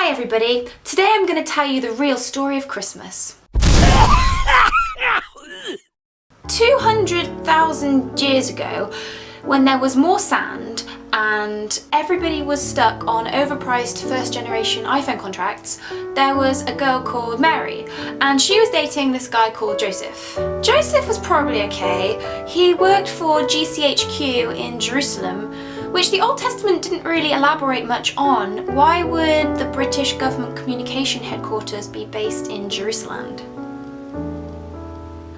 Hi everybody, today I'm going to tell you the real story of Christmas. 200,000 years ago, when there was more sand and everybody was stuck on overpriced first generation iPhone contracts, there was a girl called Mary and she was dating this guy called Joseph. Joseph was probably okay. He worked for GCHQ in Jerusalem, which the Old Testament didn't really elaborate much on. Why would the British government communication headquarters be based in Jerusalem?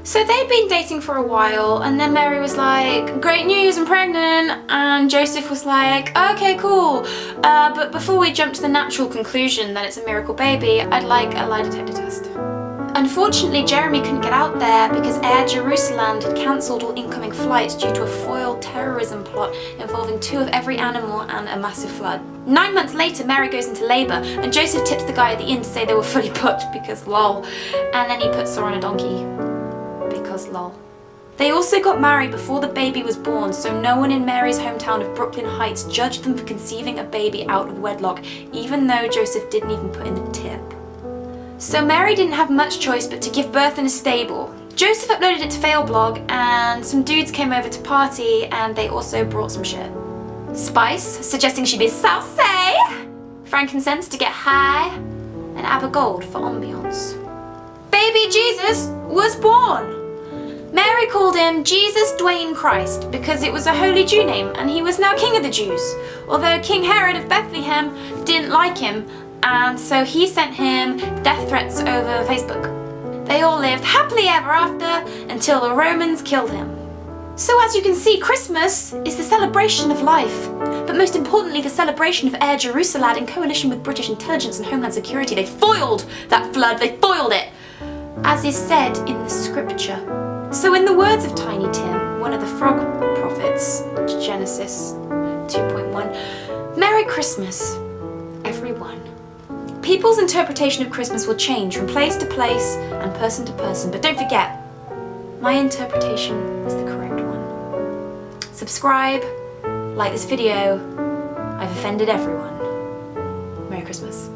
So they'd been dating for a while, and then Mary was like, great news, I'm pregnant, and Joseph was like, okay, cool, but before we jump to the natural conclusion that it's a miracle baby, I'd like a lie detector test. Unfortunately, Jeremy couldn't get out there because Air Jerusalem had cancelled all incoming flights due to a foiled terrorism plot involving 2 of every animal and a massive flood. 9 months later, Mary goes into labour and Joseph tips the guy at the inn to say they were fully booked because lol, and then he puts her on a donkey because lol. They also got married before the baby was born, so no one in Mary's hometown of Brooklyn Heights judged them for conceiving a baby out of wedlock, even though Joseph didn't even put in the tip. So Mary didn't have much choice but to give birth in a stable. Joseph uploaded it to Failblog and some dudes came over to party and they also brought some shit. Spice, suggesting she be saucy, frankincense to get high, and ABBA Gold for ambiance. Baby Jesus was born! Mary called him Jesus Dwayne Christ because it was a holy Jew name and he was now king of the Jews, although King Herod of Bethlehem didn't like him, and so he sent him death threats over Facebook. They all lived happily ever after until the Romans killed him. So as you can see, Christmas is the celebration of life, but most importantly the celebration of Air Jerusalem in coalition with British intelligence and Homeland Security. They foiled that flood, they foiled it, as is said in the scripture. So in the words of Tiny Tim, one of the frog prophets, Genesis 2.1, Merry Christmas, everyone. People's interpretation of Christmas will change from place to place and person to person, but don't forget, my interpretation is the correct one. Subscribe, like this video. I've offended everyone. Merry Christmas.